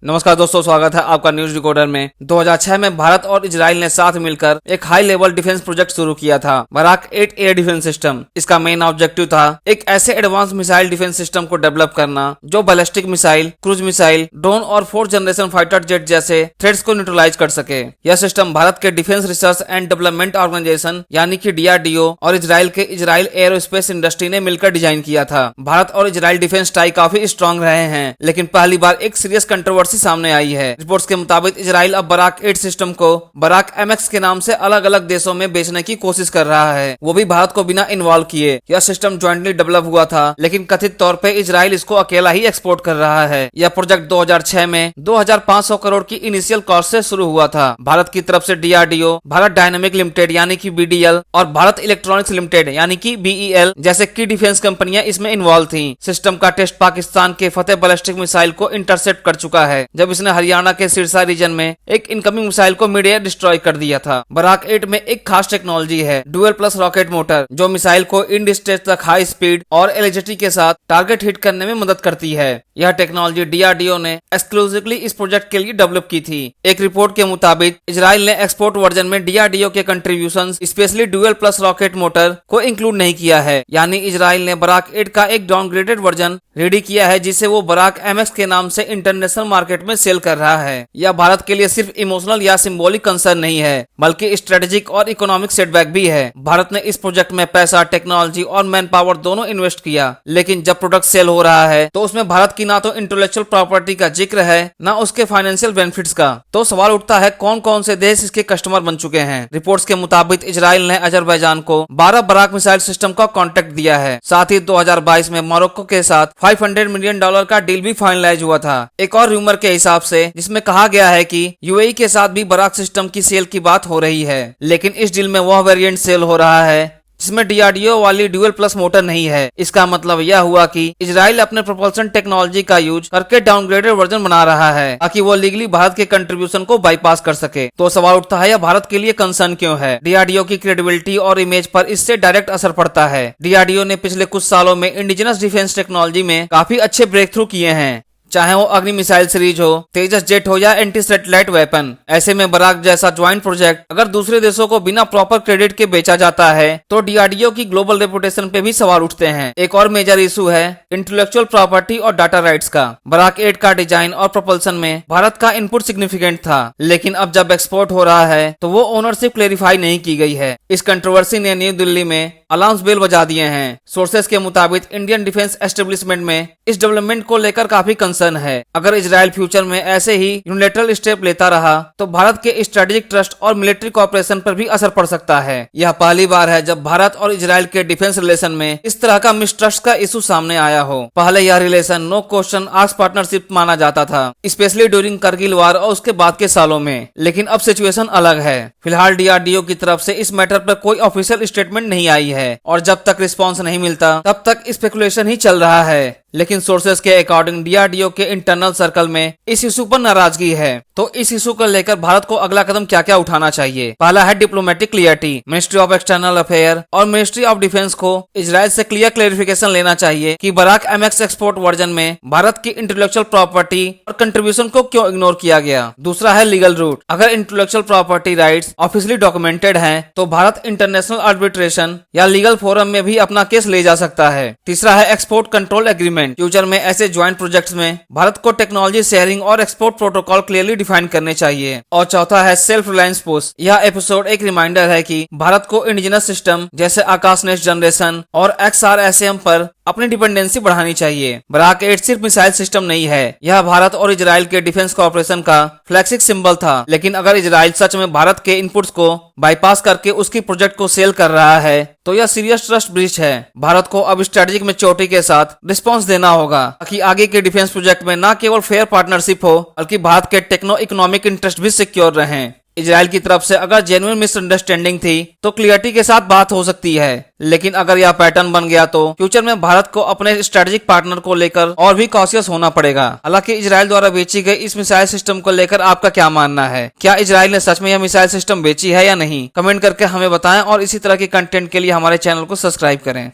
नमस्कार दोस्तों, स्वागत है आपका न्यूज डिकोडर में। 2006 में भारत और इजराइल ने साथ मिलकर एक हाई लेवल डिफेंस प्रोजेक्ट शुरू किया था, बराक 8 एयर डिफेंस सिस्टम। इसका मेन ऑब्जेक्टिव था एक ऐसे एडवांस मिसाइल डिफेंस सिस्टम को डेवलप करना जो ballistic missile, cruise missile, drone और 4th जनरेशन फाइटर जेट जैसे थ्रेट्स को न्यूट्रलाइज कर सके। यह सिस्टम भारत के defence research and development organisation यानी कि DRDO और इजराइल के इजराइल एरोस्पेस इंडस्ट्री ने मिलकर डिजाइन किया था। भारत और इजराइल डिफेंस टाई काफी स्ट्रॉन्ग रहे हैं, लेकिन पहली बार एक सीरियस कंट्रोवर्सी सामने आई है। रिपोर्ट्स के मुताबिक इजराइल अब बराक 8 सिस्टम को बराक MX के नाम से अलग अलग देशों में बेचने की कोशिश कर रहा है, वो भी भारत को बिना इन्वॉल्व किए। यह सिस्टम ज्वाइंटली डेवलप हुआ था, लेकिन कथित तौर पे इजराइल इसको अकेला ही एक्सपोर्ट कर रहा है। यह प्रोजेक्ट 2006 में 2500 करोड़ की इनिशियल कॉस्ट से शुरू हुआ था। भारत की तरफ से DRDO, भारत डायनेमिक लिमिटेड यानी कि BDL और भारत इलेक्ट्रॉनिक्स लिमिटेड यानी कि BEL जैसे की डिफेंस कंपनियां इसमें इन्वॉल्व थी। सिस्टम का टेस्ट पाकिस्तान के फतेह बैलिस्टिक मिसाइल को इंटरसेप्ट कर चुका है, जब इसने हरियाणा के सिरसा रीजन में एक इनकमिंग मिसाइल को मिड एयर डिस्ट्रॉय कर दिया था। बराक 8 में एक खास टेक्नोलॉजी है, डुअल प्लस रॉकेट मोटर, जो मिसाइल को इन डिस्टेंस तक हाई स्पीड और एलिजिटी के साथ टारगेट हिट करने में मदद करती है। यह टेक्नोलॉजी DRDO ने एक्सक्लूसिवली इस प्रोजेक्ट के लिए डेवलप की थी। एक रिपोर्ट के मुताबिक इजराइल ने एक्सपोर्ट वर्जन में DRDO के contributions, specially dual plus rocket motor को इंक्लूड नहीं किया है, यानी इजराइल ने बराक 8 का एक डाउनग्रेडेड वर्जन रेडी किया है, जिसे वो बराक MX के नाम से इंटरनेशनल मार्केट में सेल कर रहा है। यह भारत के लिए सिर्फ इमोशनल या सिंबॉलिक कंसर्न नहीं है, बल्कि स्ट्रेटेजिक और इकोनॉमिक सेटबैक भी है। भारत ने इस प्रोजेक्ट में पैसा, टेक्नोलॉजी और मैन पावर दोनों इन्वेस्ट किया, लेकिन जब प्रोडक्ट सेल हो रहा है तो उसमें भारत की ना तो इंटेलेक्चुअल प्रॉपर्टी का जिक्र है, ना उसके फाइनेंशियल बेनिफिट्स का। तो सवाल उठता है, कौन कौन से देश इसके कस्टमर बन चुके हैं। रिपोर्ट्स के मुताबिक इजराइल ने अजरबैजान को 12 बराक मिसाइल सिस्टम का कॉन्ट्रैक्ट दिया है। साथ ही 2022 में मोरक्को के साथ $500 मिलियन का डील भी फाइनलाइज हुआ था। एक और रूमर के हिसाब से जिसमें कहा गया है कि UAE के साथ भी बराक सिस्टम की सेल की बात हो रही है, लेकिन इस डील में वह वेरिएंट सेल हो रहा है जिसमें DRDO वाली ड्यूअल प्लस मोटर नहीं है। इसका मतलब यह हुआ कि इजराइल अपने प्रोपल्शन टेक्नोलॉजी का यूज करके डाउनग्रेडेड वर्जन बना रहा है, ताकि वो लीगली भारत के कंट्रीब्यूशन को बाईपास कर सके। तो सवाल उठता है, यह भारत के लिए कंसर्न क्यों है। DRDO की क्रेडिबिलिटी और इमेज पर इससे डायरेक्ट असर पड़ता है। DRDO ने पिछले कुछ सालों में इंडिजिनस डिफेंस टेक्नोलॉजी में काफी अच्छे ब्रेक थ्रू किए हैं, चाहे वो अग्नि मिसाइल सीरीज हो, तेजस जेट हो या एंटी सैटेलाइट वेपन। ऐसे में बराक जैसा ज्वाइंट प्रोजेक्ट अगर दूसरे देशों को बिना प्रॉपर क्रेडिट के बेचा जाता है तो DRDO की ग्लोबल रेपुटेशन पे भी सवाल उठते हैं। एक और मेजर इशू है इंटेलेक्चुअल प्रॉपर्टी और डाटा राइट्स का। बराक 8 का डिजाइन और प्रोपल्सन में भारत का इनपुट सिग्निफिकेंट था, लेकिन अब जब एक्सपोर्ट हो रहा है तो वो ओनरशिप क्लेरिफाई नहीं की गई है। इस कंट्रोवर्सी ने न्यू दिल्ली में अलार्म बेल बजा दिए हैं। सोर्सेस के मुताबिक इंडियन डिफेंस एस्टेब्लिशमेंट में इस डेवलपमेंट को लेकर काफी कंसर्न है। अगर इजराइल फ्यूचर में ऐसे ही यूनिलैटरल स्टेप लेता रहा तो भारत के स्ट्रेटेजिक ट्रस्ट और मिलिट्री कोऑपरेशन पर भी असर पड़ सकता है। यह पहली बार है जब भारत और इजराइल के डिफेंस रिलेशन में इस तरह का मिसट्रस्ट का इशू सामने आया हो। पहले यह relation no question asked partnership माना जाता था, स्पेशली ड्यूरिंग करगिल वार और उसके बाद के सालों में, लेकिन अब सिचुएशन अलग है। फिलहाल DRDO की तरफ से इस मैटर पर कोई ऑफिशियल स्टेटमेंट नहीं आई है और जब तक रिस्पांस नहीं मिलता तब तक स्पेकुलेशन ही चल रहा है। लेकिन सोर्सेस के अकॉर्डिंग DRDO के इंटरनल सर्कल में इस इशू पर नाराजगी है। तो इस इशू को लेकर भारत को अगला कदम क्या क्या उठाना चाहिए। पहला है diplomatic clarity. Ministry of external affair और मिनिस्ट्री ऑफ डिफेंस को इजराइल से क्लियर क्लेरिफिकेशन लेना चाहिए कि बराक MX एक्सपोर्ट वर्जन में भारत की इंटेलेक्चुअल प्रॉपर्टी और कंट्रीब्यूशन को क्यों इग्नोर किया गया। दूसरा है लीगल रूट। अगर intellectual property rights officially documented हैं तो भारत इंटरनेशनल आर्बिट्रेशन या लीगल फोरम में भी अपना केस ले जा सकता है। तीसरा है एक्सपोर्ट कंट्रोल एग्रीमेंट। फ्यूचर में ऐसे ज्वाइंट प्रोजेक्ट्स में भारत को टेक्नोलॉजी शेयरिंग और एक्सपोर्ट प्रोटोकॉल क्लियरली डिफाइन करने चाहिए। और चौथा है सेल्फ रिलायंस पुश। यह एपिसोड एक रिमाइंडर है कि भारत को इंडिजिनस सिस्टम जैसे आकाश नेक्स्ट जनरेशन और XRSAM पर अपनी डिपेंडेंसी बढ़ानी चाहिए। बराक 8 सिर्फ मिसाइल सिस्टम नहीं है, यह भारत और इजराइल के डिफेंस कोऑपरेशन का फ्लैगशिप सिंबल था। लेकिन अगर इजराइल सच में भारत के इनपुट्स को बाईपास करके उसकी प्रोजेक्ट को सेल कर रहा है तो यह सीरियस ट्रस्ट ब्रीच है। भारत को अब स्ट्रेटेजिक मैच्योरिटी के साथ रिस्पांस देना होगा, ताकि आगे के डिफेंस प्रोजेक्ट में न केवल फेयर पार्टनरशिप हो बल्कि Bharat K techno economic interest भी सिक्योर रहें। इजराइल की तरफ से अगर जेन्युइन मिसअंडरस्टैंडिंग थी तो क्लियरिटी के साथ बात हो सकती है, लेकिन अगर यह पैटर्न बन गया तो फ्यूचर में भारत को अपने स्ट्रेटेजिक पार्टनर को लेकर और भी कॉशियस होना पड़ेगा। हालांकि इजराइल द्वारा बेची गई इस मिसाइल सिस्टम को लेकर आपका क्या मानना है। क्या इजराइल ने सच में यह मिसाइल सिस्टम बेची है या नहीं, कमेंट करके हमें बताएं और इसी तरह के कंटेंट के लिए हमारे चैनल को सब्सक्राइब करें।